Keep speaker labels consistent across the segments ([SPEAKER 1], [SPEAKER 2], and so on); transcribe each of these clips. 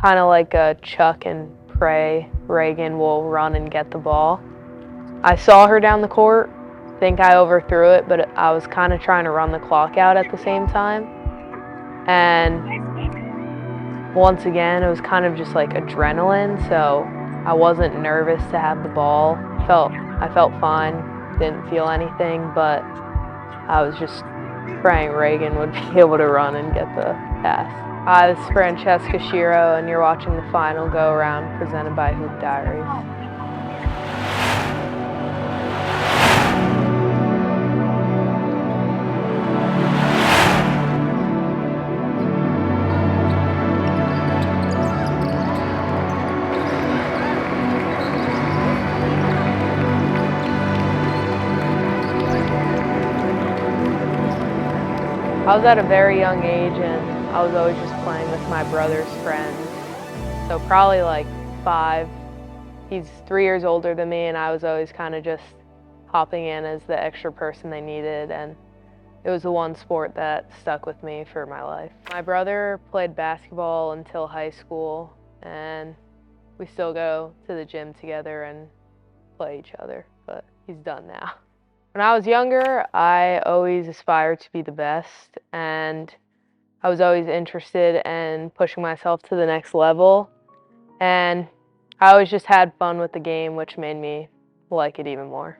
[SPEAKER 1] kind of like a chuck and pray. Reagan will run and get the ball. I saw her down the court. I think I overthrew it, but I was kind of trying to run the clock out at the same time. And once again, it was kind of just like adrenaline, so I wasn't nervous to have the ball. I felt fine, didn't feel anything, but I was just praying Reagan would be able to run and get the pass. Hi, this is Francesca Schiro, and you're watching the final go-around presented by Hoop Diaries. I was at a very young age, and I was always just playing with my brother's friends. So probably like 5. He's 3 years older than me, and I was always kind of just hopping in as the extra person they needed, and it was the one sport that stuck with me for my life. My brother played basketball until high school, and we still go to the gym together and play each other, but he's done now. When I was younger, I always aspired to be the best, and I was always interested in pushing myself to the next level, and I always just had fun with the game, which made me like it even more.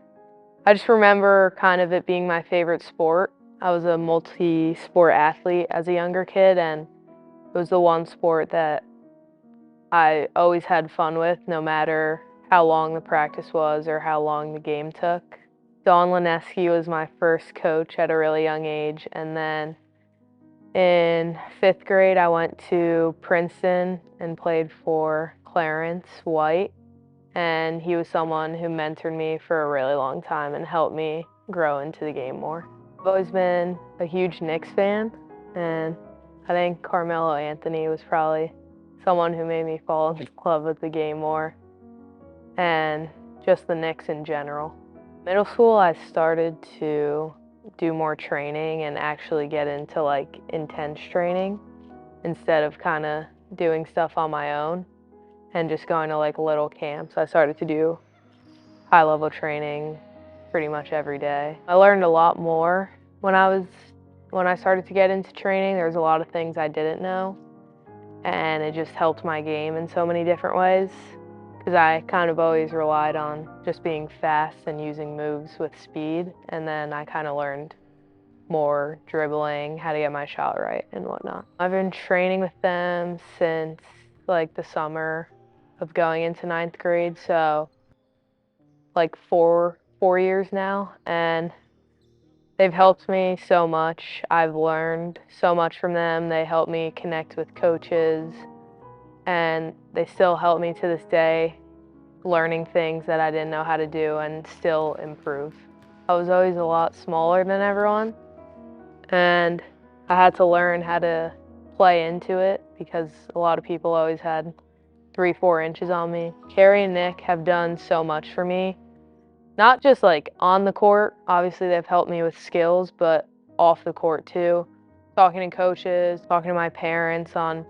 [SPEAKER 1] I just remember kind of it being my favorite sport. I was a multi-sport athlete as a younger kid, and it was the one sport that I always had fun with, no matter how long the practice was or how long the game took. Dawn Lineski was my first coach at a really young age, and then in 5th grade I went to Princeton and played for Clarence White, and he was someone who mentored me for a really long time and helped me grow into the game more. I've always been a huge Knicks fan, and I think Carmelo Anthony was probably someone who made me fall in love with the game more, and just the Knicks in general. Middle school, I started to do more training and actually get into like intense training instead of kind of doing stuff on my own and just going to like little camps. I started to do high-level training pretty much every day. I learned a lot more when I started to get into training. There was a lot of things I didn't know, and it just helped my game in so many different ways, because I kind of always relied on just being fast and using moves with speed, and then I kind of learned more dribbling, how to get my shot right and whatnot. I've been training with them since like the summer of going into 9th grade, so like four years now, and they've helped me so much. I've learned so much from them. They help me connect with coaches, and they still help me to this day, learning things that I didn't know how to do and still improve. I was always a lot smaller than everyone, and I had to learn how to play into it because a lot of people always had 3-4 inches on me. Carrie and Nick have done so much for me, not just like on the court. Obviously they've helped me with skills, but off the court too. Talking to coaches, talking to my parents on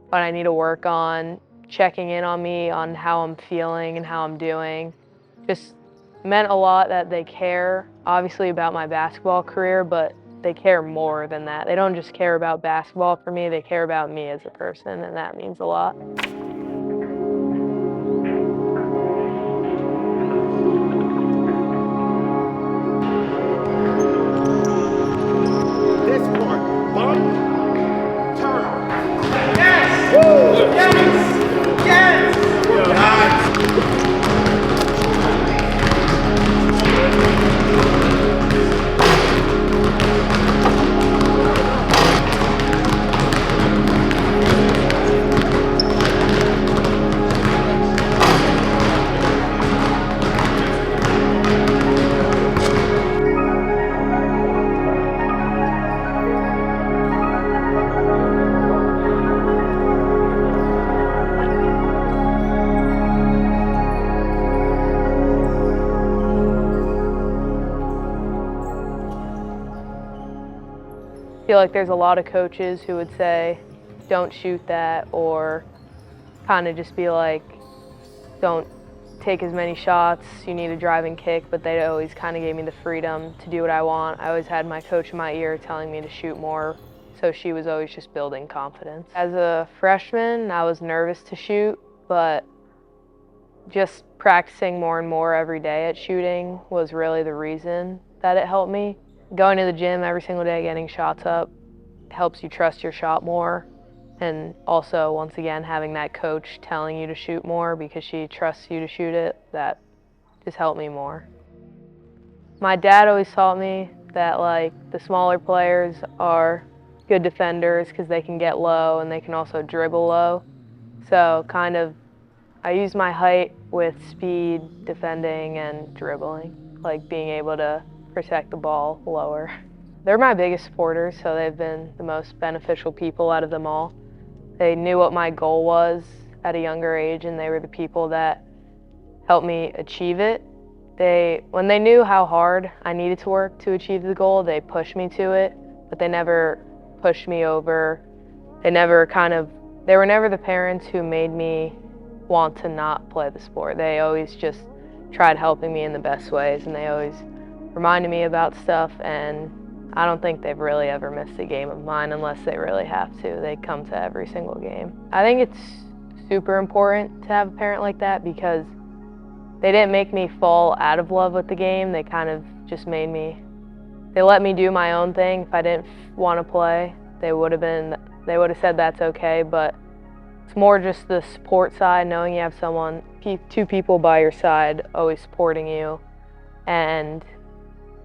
[SPEAKER 1] what I need to work on, checking in on me on how I'm feeling and how I'm doing. Just meant a lot that they care, obviously, about my basketball career, but they care more than that. They don't just care about basketball for me, they care about me as a person, and that means a lot. I feel like there's a lot of coaches who would say, don't shoot that, or kind of just be like, don't take as many shots, you need to drive and kick, but they always kind of gave me the freedom to do what I want. I always had my coach in my ear telling me to shoot more, so she was always just building confidence. As a freshman, I was nervous to shoot, but just practicing more and more every day at shooting was really the reason that it helped me. Going to the gym every single day, getting shots up, helps you trust your shot more. And also, once again, having that coach telling you to shoot more because she trusts you to shoot it, that just helped me more. My dad always taught me that like the smaller players are good defenders because they can get low and they can also dribble low. So kind of, I use my height with speed, defending, and dribbling, like being able to protect the ball lower. They're my biggest supporters, so they've been the most beneficial people out of them all. They knew what my goal was at a younger age, and they were the people that helped me achieve it. When they knew how hard I needed to work to achieve the goal, they pushed me to it, but they never pushed me over. They were never the parents who made me want to not play the sport. They always just tried helping me in the best ways, and they always reminded me about stuff, and I don't think they've really ever missed a game of mine unless they really have to. They come to every single game. I think it's super important to have a parent like that because they didn't make me fall out of love with the game. They kind of just they let me do my own thing. If I didn't want to play, they would have said that's okay, but it's more just the support side, knowing you have two people by your side always supporting you, and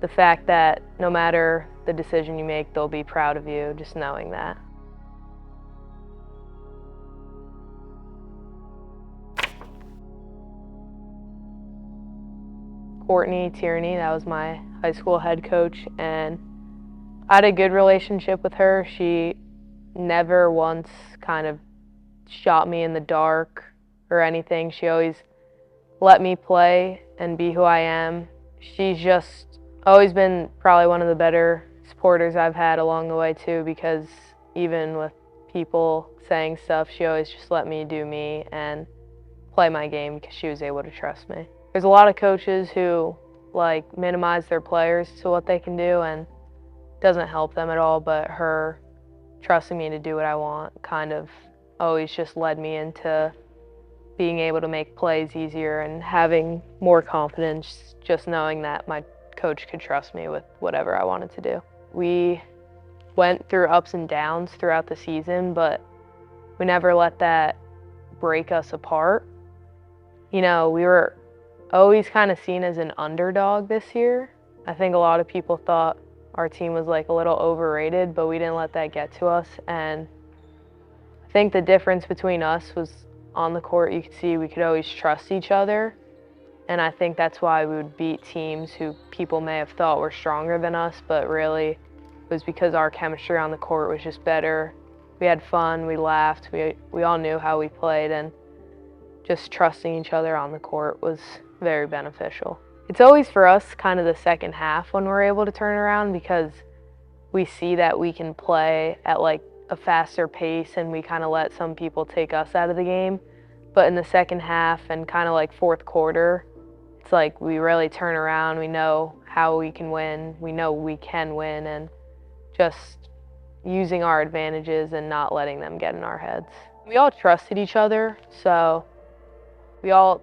[SPEAKER 1] the fact that no matter the decision you make, they'll be proud of you, just knowing that. Courtney Tierney, that was my high school head coach, and I had a good relationship with her. She never once kind of shot me in the dark or anything. She always let me play and be who I am. She's just always been probably one of the better supporters I've had along the way too, because even with people saying stuff, she always just let me do me and play my game because she was able to trust me. There's a lot of coaches who like minimize their players to what they can do, and it doesn't help them at all, but her trusting me to do what I want kind of always just led me into being able to make plays easier and having more confidence, just knowing that my coach could trust me with whatever I wanted to do. We went through ups and downs throughout the season, but we never let that break us apart. You know, we were always kind of seen as an underdog this year. I think a lot of people thought our team was like a little overrated, but we didn't let that get to us. And I think the difference between us was on the court, you could see we could always trust each other. And I think that's why we would beat teams who people may have thought were stronger than us, but really it was because our chemistry on the court was just better. We had fun, we laughed, we all knew how we played, and just trusting each other on the court was very beneficial. It's always for us kind of the second half when we're able to turn around, because we see that we can play at like a faster pace and we kind of let some people take us out of the game. But in the second half and kind of like fourth quarter, it's like we really turn around, we know how we can win, we know we can win, and just using our advantages and not letting them get in our heads. We all trusted each other, so we all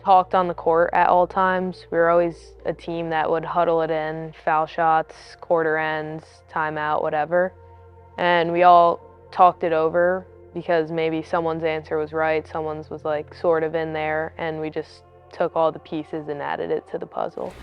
[SPEAKER 1] talked on the court at all times. We were always a team that would huddle it in, foul shots, quarter ends, timeout, whatever. And we all talked it over because maybe someone's answer was right, someone's was like sort of in there, and we just took all the pieces and added it to the puzzle.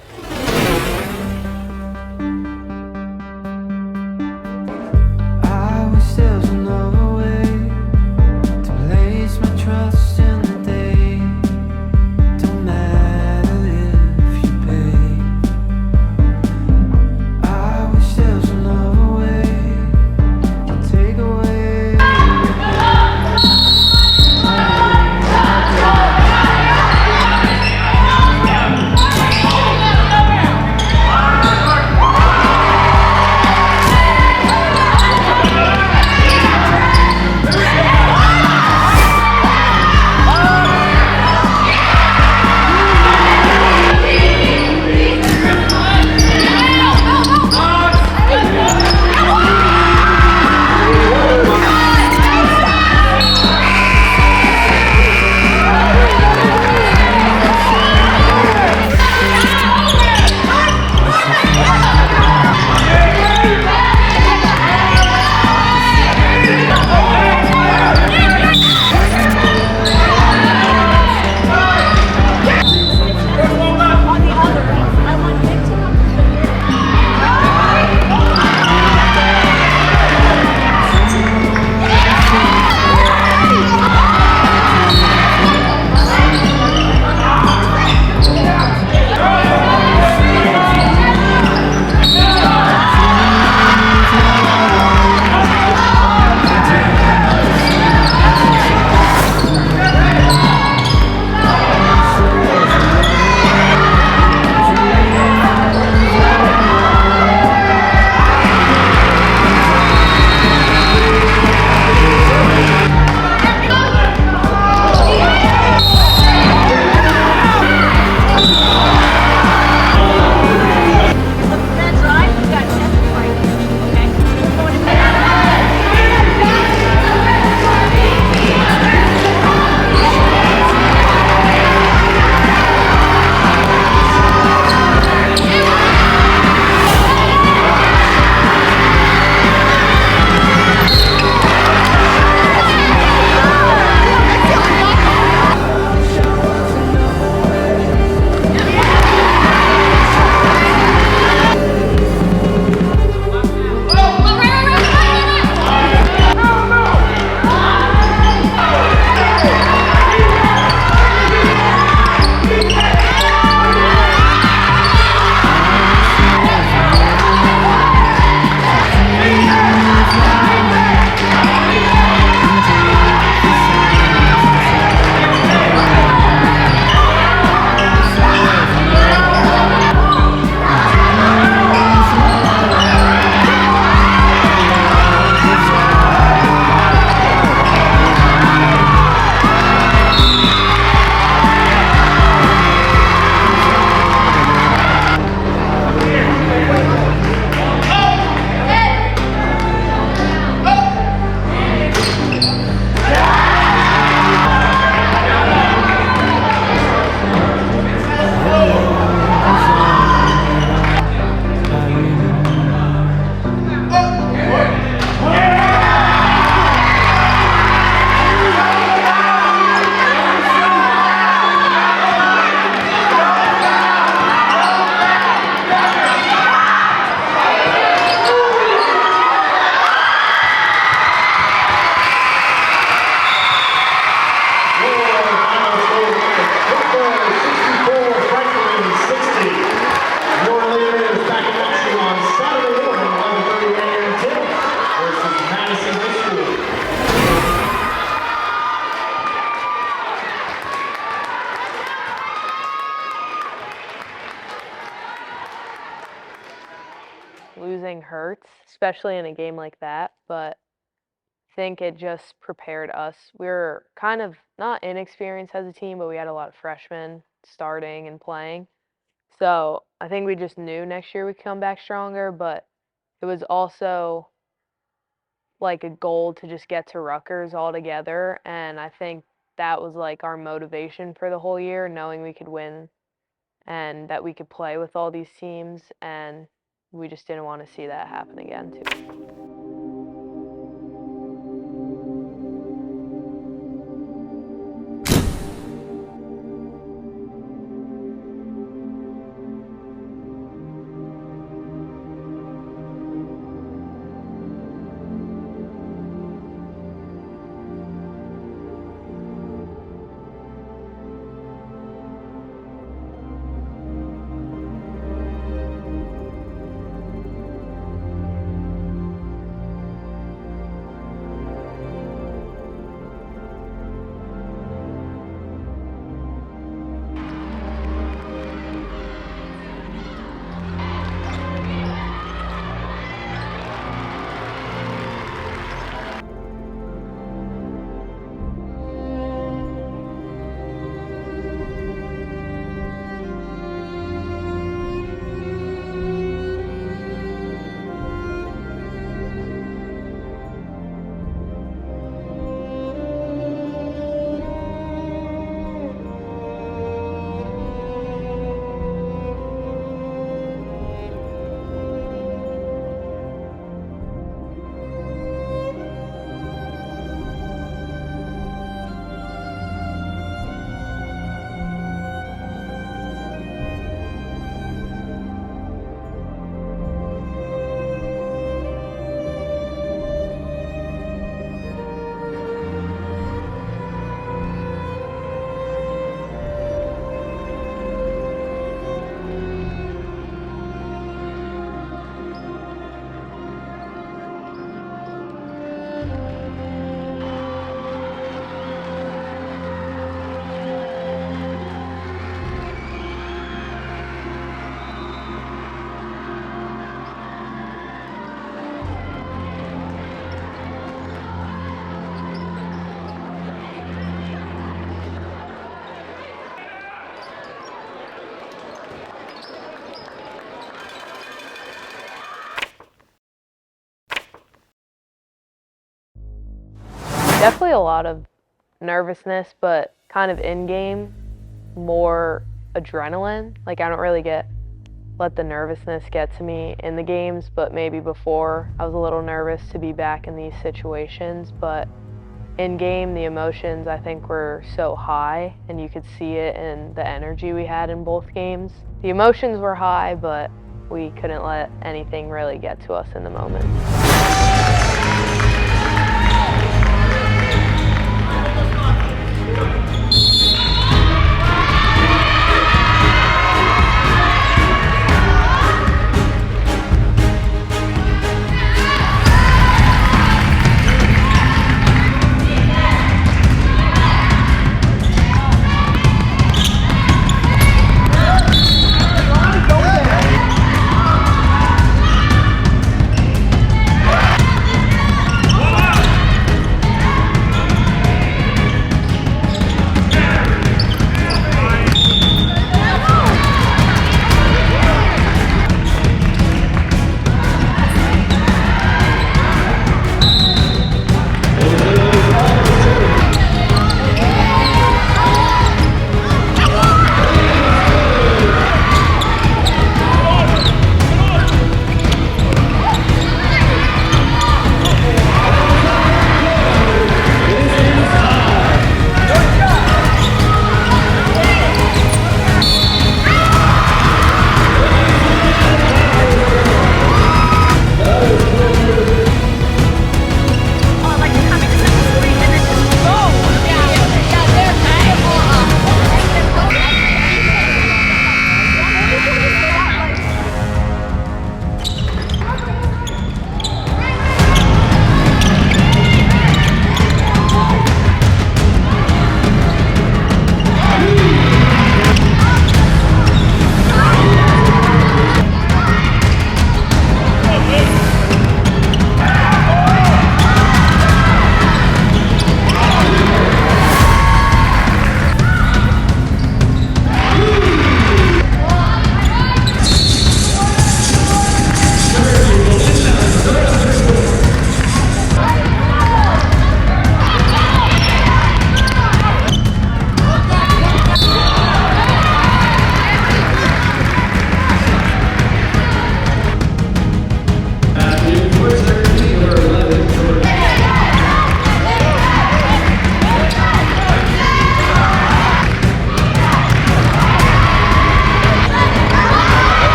[SPEAKER 1] hurts, especially in a game like that, but I think it just prepared us. We were kind of not inexperienced as a team, but we had a lot of freshmen starting and playing. So I think we just knew next year we'd come back stronger, but it was also like a goal to just get to Rutgers all together. And I think that was like our motivation for the whole year, knowing we could win and that we could play with all these teams. And we just didn't want to see that happen again, too. Definitely a lot of nervousness, but kind of in-game, more adrenaline. Like I don't really let the nervousness get to me in the games, but maybe before I was a little nervous to be back in these situations. But in-game, the emotions I think were so high, and you could see it in the energy we had in both games. The emotions were high, but we couldn't let anything really get to us in the moment.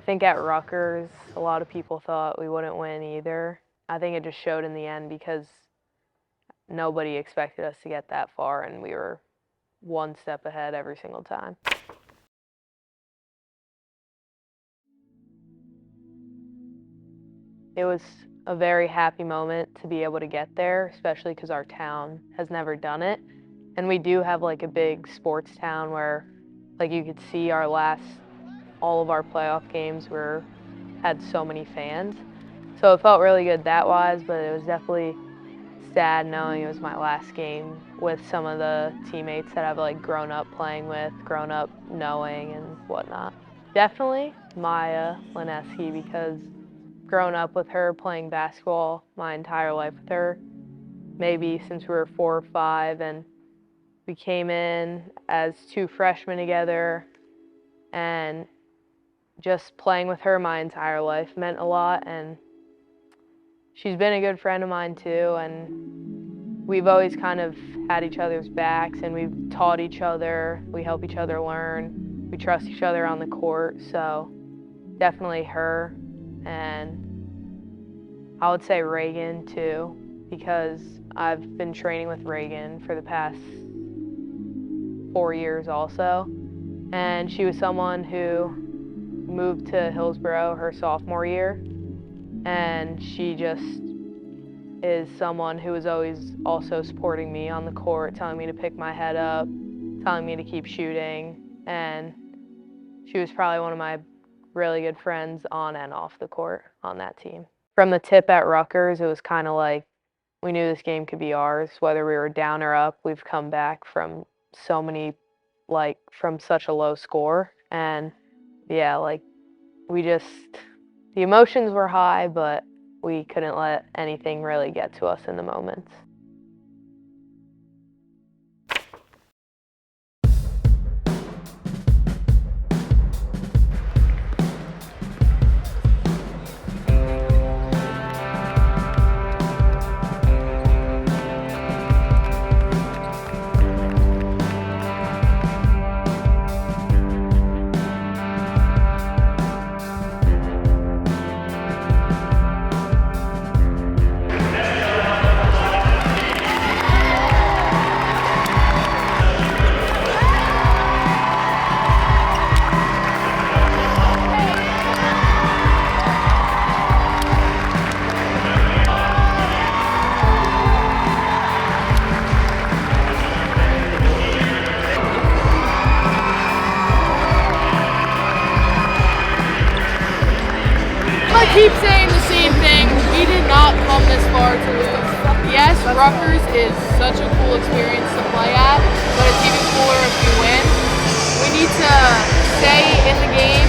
[SPEAKER 1] think at Rutgers, a lot of people thought we wouldn't win either. I think it just showed in the end because nobody expected us to get that far, and we were one step ahead every single time. It was a very happy moment to be able to get there, especially because our town has never done it. And we do have like a big sports town where like you could see all of our playoff games had so many fans. So it felt really good that wise, but it was definitely sad knowing it was my last game with some of the teammates that I've like grown up playing with, grown up knowing and whatnot. Definitely Maya Lineski, because grown up with her, playing basketball my entire life with her, maybe since we were 4 or 5, and we came in as 2 freshmen together, and just playing with her my entire life meant a lot, and she's been a good friend of mine too, and we've always kind of had each other's backs, and we've taught each other, we help each other learn, we trust each other on the court, so definitely her. And I would say Reagan too, because I've been training with Reagan for the past 4 years also. And she was someone who moved to Hillsborough her sophomore year. And she just is someone who was always also supporting me on the court, telling me to pick my head up, telling me to keep shooting. And she was probably one of my really good friends on and off the court on that team. From the tip at Rutgers, it was kind of like we knew this game could be ours, whether we were down or up. We've come back from from such a low score, and yeah, like the emotions were high, but we couldn't let anything really get to us in the moments.
[SPEAKER 2] Keep saying the same thing. We did not come this far to lose. Yes, Rutgers is such a cool experience to play at, but it's even cooler if you win. We need to stay in the game,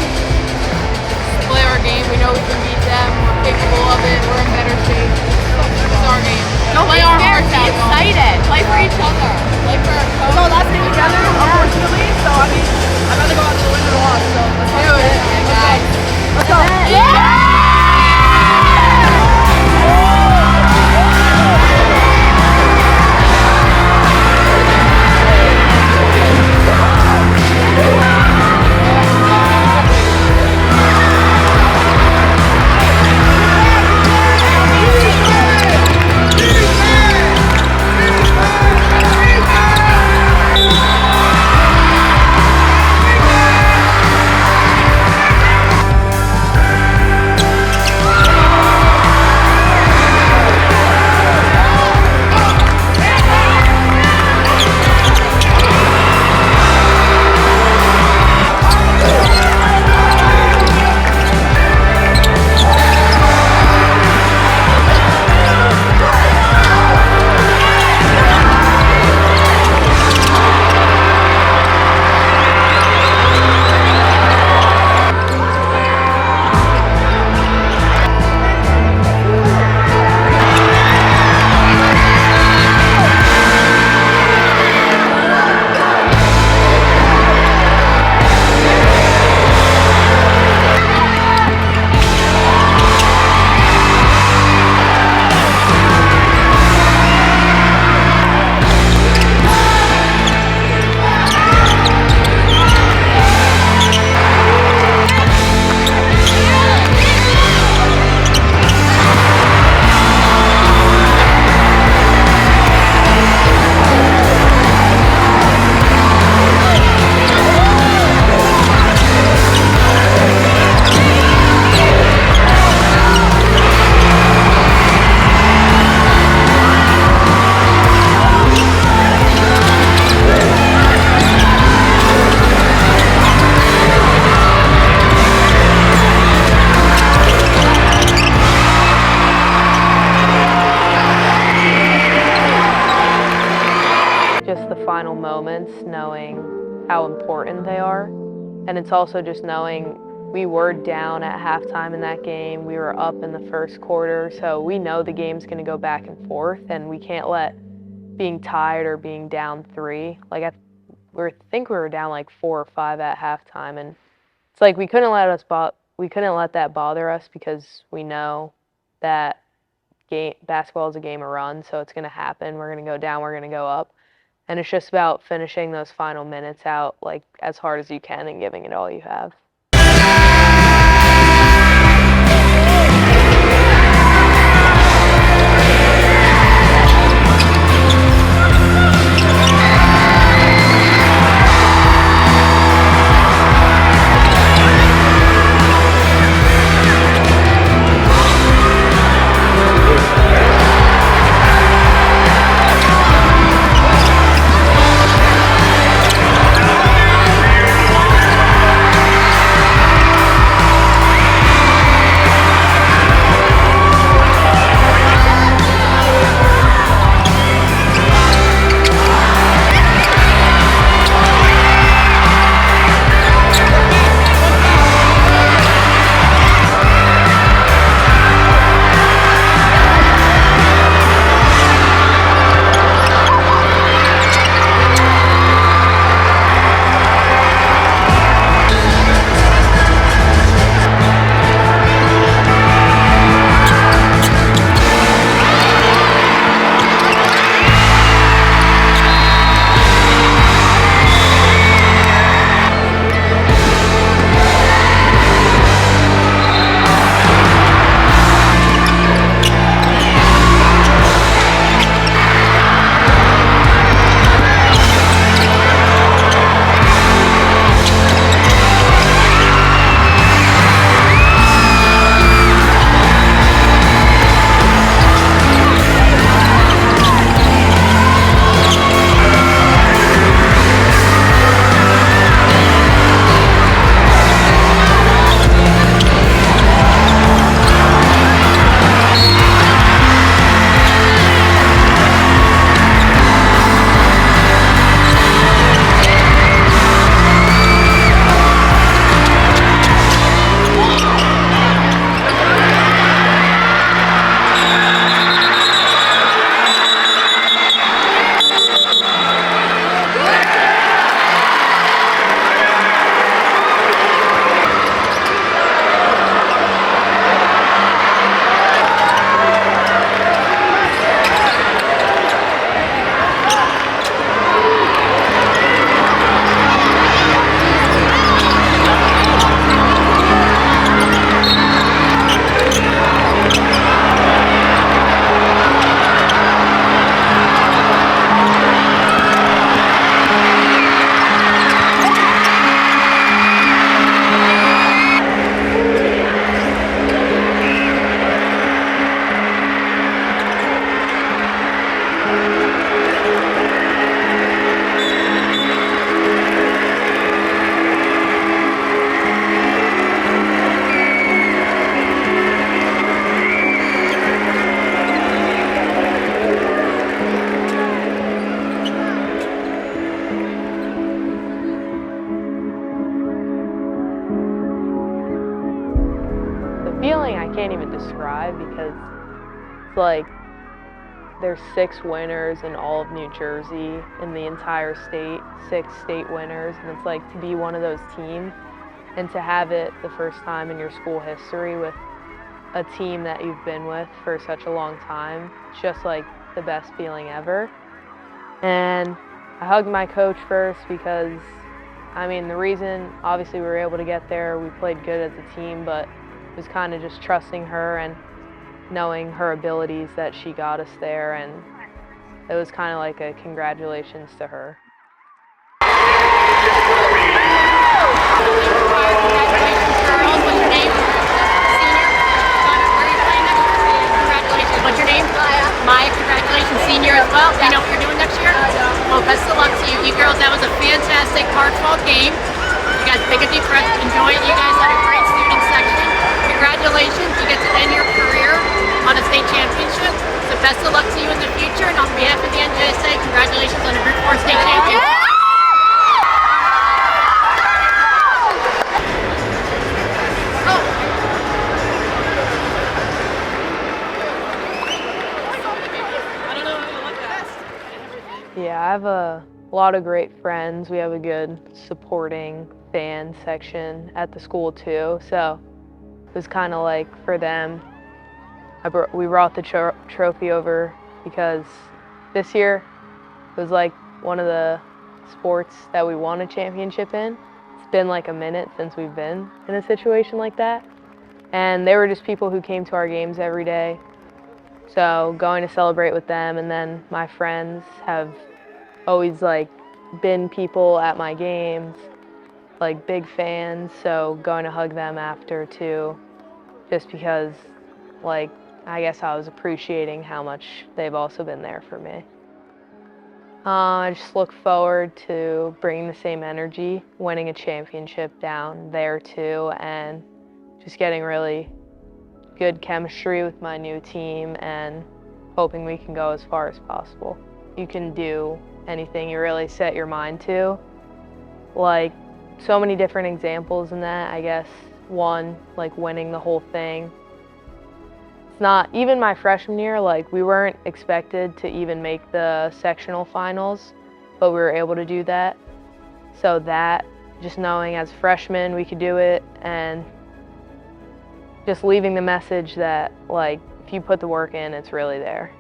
[SPEAKER 2] play our game. We know we can beat them. We're capable of it. We're in better shape. It's our game. Play our hearts out.
[SPEAKER 3] Excited. Play for each other.
[SPEAKER 2] Play for our coach.
[SPEAKER 3] So last thing together, unfortunately. So I mean, I'd rather go out to the win than the loss. So let's do it.
[SPEAKER 2] Guys.
[SPEAKER 3] Let's go.
[SPEAKER 2] Yeah!
[SPEAKER 1] moments knowing how important they are. And it's also just knowing we were down at halftime in that game. We were up in the first quarter, so we know the game's going to go back and forth, and we can't let being tied or being down 3. Like I think we were down like 4 or 5 at halftime, and it's like we couldn't let that bother us because we know that basketball is a game of runs, so it's going to happen. We're going to go down, we're going to go up, and it's just about finishing those final minutes out like as hard as you can and giving it all you have. Feeling I can't even describe because it's like there's 6 winners in all of New Jersey in the entire state, 6 state winners, and it's like to be one of those teams and to have it the first time in your school history with a team that you've been with for such a long time. It's just like the best feeling ever. And I hugged my coach first because, I mean, the reason obviously we were able to get there, we played good as a team, but it was kind of just trusting her and knowing her abilities that she got us there, and it was kind of like a congratulations to her.
[SPEAKER 4] What's your name? Maya, congratulations, senior as well. Do you know what you're doing next year? Well, best of luck to you. You girls, that was a fantastic hard-fought game. You guys take a deep breath, enjoy it. You guys had a great student section. Congratulations, you get to end your career on a state championship. So best of luck to you in the future, and on behalf of the NJSSIA, congratulations on a Group 4 state championship.
[SPEAKER 1] Yeah, I have a lot of great friends. We have a good supporting fan section at the school too, so it was kind of like for them, we brought the trophy over because this year it was like one of the sports that we won a championship in. It's been like a minute since we've been in a situation like that. And they were just people who came to our games every day. So going to celebrate with them, and then my friends have always like been people at my games, like big fans, so going to hug them after too, just because like I guess I was appreciating how much they've also been there for me. I just look forward to bringing the same energy, winning a championship down there too, and just getting really good chemistry with my new team and hoping we can go as far as possible. You can do anything you really set your mind to. Like, so many different examples in that, I guess. One, like winning the whole thing. It's not, even my freshman year, like we weren't expected to even make the sectional finals, but we were able to do that. So that, just knowing as freshmen we could do it, and just leaving the message that like if you put the work in, it's really there.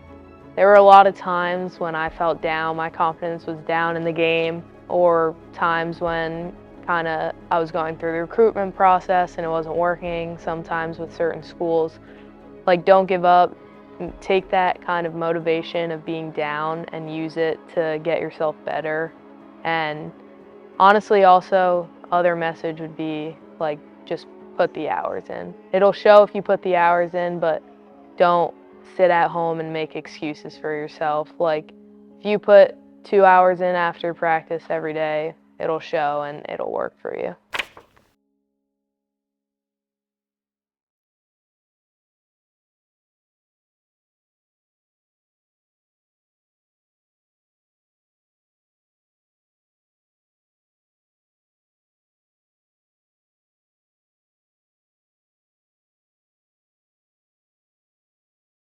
[SPEAKER 1] There were a lot of times when I felt down, my confidence was down in the game, or times when I was going through the recruitment process and it wasn't working, sometimes with certain schools. Like, don't give up. Take that kind of motivation of being down and use it to get yourself better. And honestly, also, other message would be like, just put the hours in. It'll show if you put the hours in, but don't sit at home and make excuses for yourself. Like, if you put 2 hours in after practice every day, it'll show and it'll work for you.